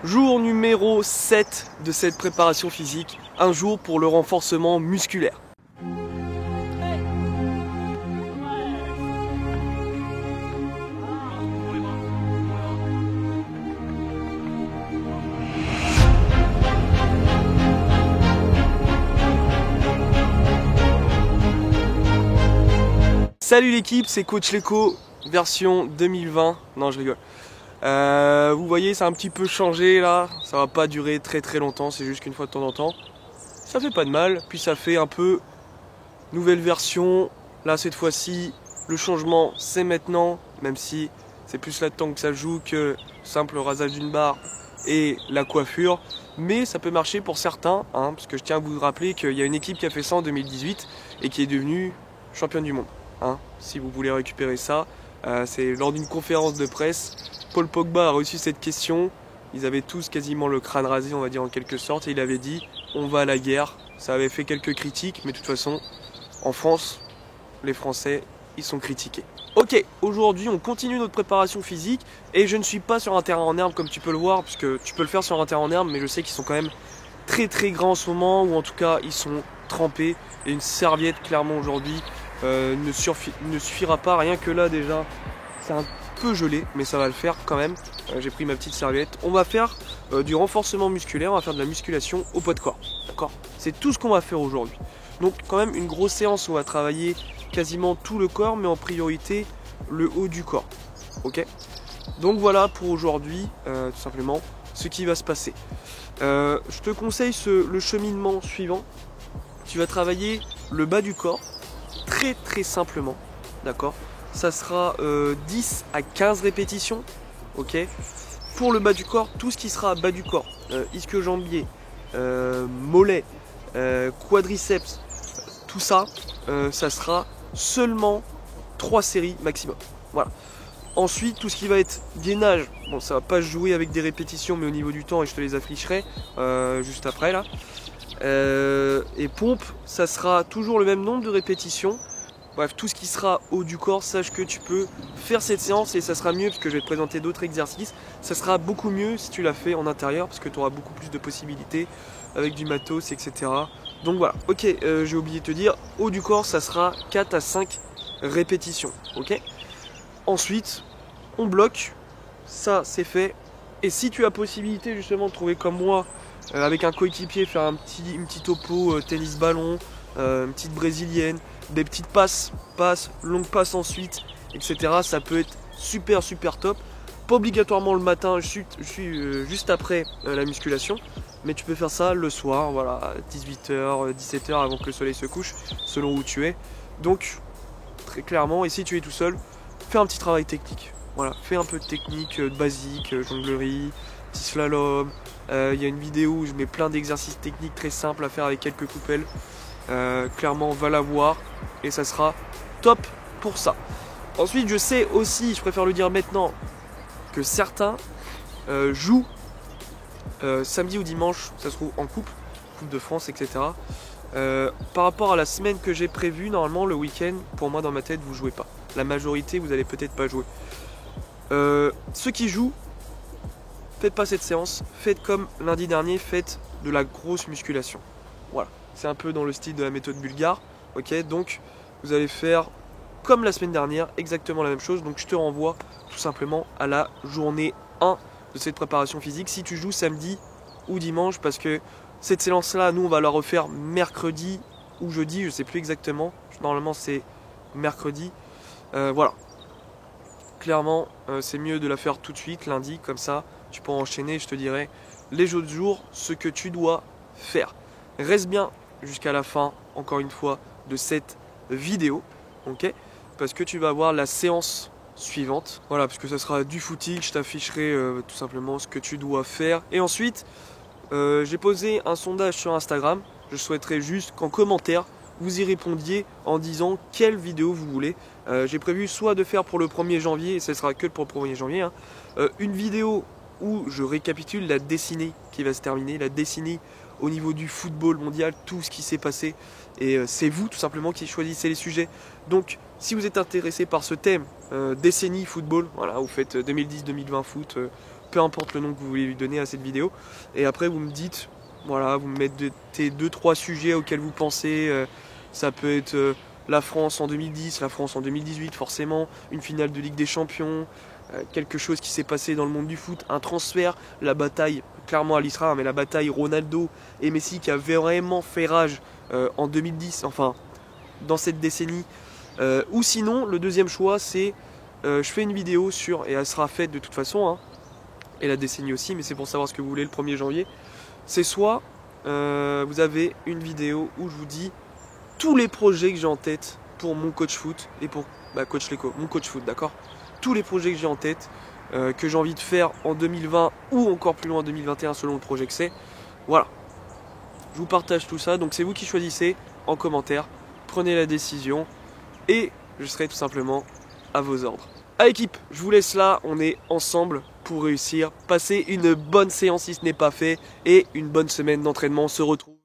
Jour numéro 7 de cette préparation physique, un jour pour le renforcement musculaire. Salut l'équipe, c'est Coach Leco, version 2020. Non, je rigole. Vous voyez, ça a un petit peu changé là. Ça va pas durer très longtemps, c'est juste qu'une fois de temps en temps. Ça fait pas de mal, puis ça fait un peu nouvelle version. Là, cette fois-ci, le changement c'est maintenant, même si c'est plus là-dedans que ça joue que simple rasage d'une barre et la coiffure. Mais ça peut marcher pour certains, hein, parce que je tiens à vous rappeler qu'il y a une équipe qui a fait ça en 2018 et qui est devenue championne du monde. Hein, si vous voulez récupérer ça, c'est lors d'une conférence de presse. Paul Pogba a reçu cette question. Ils avaient tous quasiment le crâne rasé, on va dire en quelque sorte, et il avait dit on va à la guerre. Ça avait fait quelques critiques, mais de toute façon, en France, les Français, ils sont critiqués. Ok, aujourd'hui on continue notre préparation physique et je ne suis pas sur un terrain en herbe comme tu peux le voir, puisque tu peux le faire sur un terrain en herbe, mais je sais qu'ils sont quand même très grands en ce moment, ou en tout cas ils sont trempés. Et une serviette clairement aujourd'hui ne suffira pas, rien que là déjà c'est un peu gelé, mais ça va le faire quand même. J'ai pris ma petite serviette. On va faire du renforcement musculaire, on va faire de la musculation au poids de corps, d'accord? C'est tout ce qu'on va faire aujourd'hui. Donc quand même une grosse séance où on va travailler quasiment tout le corps, mais en priorité le haut du corps, ok? Donc voilà pour aujourd'hui, tout simplement ce qui va se passer. Je te conseille le cheminement suivant. Tu vas travailler le bas du corps très simplement, d'accord? Ça sera 10 à 15 répétitions, ok? Pour le bas du corps, tout ce qui sera bas du corps, ischio-jambier, mollet, quadriceps, tout ça, ça sera seulement 3 séries maximum. Voilà. Ensuite, tout ce qui va être gainage, bon, ça va pas jouer avec des répétitions, mais au niveau du temps, et je te les afficherai juste après là. Et pompe, ça sera toujours le même nombre de répétitions. Bref, tout ce qui sera haut du corps, sache que tu peux faire cette séance et ça sera mieux, parce que je vais te présenter d'autres exercices. Ça sera beaucoup mieux si tu l'as fait en intérieur, parce que tu auras beaucoup plus de possibilités avec du matos, etc. Donc voilà, ok, j'ai oublié de te dire, haut du corps, ça sera 4 à 5 répétitions, ok? Ensuite, on bloque, ça c'est fait. Et si tu as possibilité justement de trouver comme moi, avec un coéquipier, faire une petite topo tennis ballon, une petite brésilienne, des petites passes, longues passes ensuite, etc. Ça peut être super top. Pas obligatoirement le matin, je suis juste après la musculation, mais tu peux faire ça le soir, voilà, 18h, 17h avant que le soleil se couche, selon où tu es. Donc, très clairement, et si tu es tout seul, fais un petit travail technique. Voilà, fais un peu de technique basique, jonglerie, petit slalom. Il y a une vidéo où je mets plein d'exercices techniques très simples à faire avec quelques coupelles. Clairement, va la voir et ça sera top pour ça. Ensuite, je sais aussi, je préfère le dire maintenant, que certains jouent samedi ou dimanche, ça se trouve en coupe de France, etc. Par rapport à la semaine que j'ai prévue, normalement le week-end, pour moi dans ma tête, vous jouez pas. La majorité, vous allez peut-être pas jouer. Ceux qui jouent, faites pas cette séance, faites comme lundi dernier, faites de la grosse musculation. Voilà, c'est un peu dans le style de la méthode bulgare, ok? Donc vous allez faire comme la semaine dernière, exactement la même chose. Donc je te renvoie tout simplement à la journée 1 de cette préparation physique si tu joues samedi ou dimanche, parce que cette séance là, nous on va la refaire mercredi ou jeudi, je sais plus exactement, normalement c'est mercredi. Voilà, clairement c'est mieux de la faire tout de suite lundi, comme ça tu peux enchaîner. Je te dirai les autres jours ce que tu dois faire. Reste bien jusqu'à la fin, encore une fois, de cette vidéo, ok? Parce que tu vas voir la séance suivante. Voilà, parce que ça sera du footing, je t'afficherai tout simplement ce que tu dois faire. Et ensuite, j'ai posé un sondage sur Instagram. Je souhaiterais juste qu'en commentaire, vous y répondiez en disant quelle vidéo vous voulez. J'ai prévu soit de faire pour le 1er janvier, et ce sera que pour le 1er janvier, hein, une vidéo où je récapitule la décennie qui va se terminer, la décennie au niveau du football mondial, tout ce qui s'est passé. Et c'est vous tout simplement qui choisissez les sujets. Donc si vous êtes intéressé par ce thème, décennie football, voilà, vous faites 2010-2020 foot, peu importe le nom que vous voulez lui donner à cette vidéo. Et après vous me dites, voilà, vous me mettez 2-3 sujets auxquels vous pensez. Ça peut être la France en 2010, la France en 2018 forcément, une finale de Ligue des Champions, quelque chose qui s'est passé dans le monde du foot, un transfert, la bataille, clairement à l'Isra, mais la bataille Ronaldo et Messi qui a vraiment fait rage en 2010, enfin dans cette décennie. Ou sinon, le deuxième choix c'est, je fais une vidéo sur, et elle sera faite de toute façon, hein, et la décennie aussi, mais c'est pour savoir ce que vous voulez le 1er janvier, c'est soit vous avez une vidéo où je vous dis tous les projets que j'ai en tête pour mon coach foot et pour coach Leco, mon coach foot, d'accord? Tous les projets que j'ai en tête, que j'ai envie de faire en 2020 ou encore plus loin en 2021 selon le projet que c'est. Voilà. Je vous partage tout ça, donc c'est vous qui choisissez en commentaire. Prenez la décision et je serai tout simplement à vos ordres. À équipe, je vous laisse là, on est ensemble pour réussir. Passez une bonne séance si ce n'est pas fait et une bonne semaine d'entraînement. On se retrouve.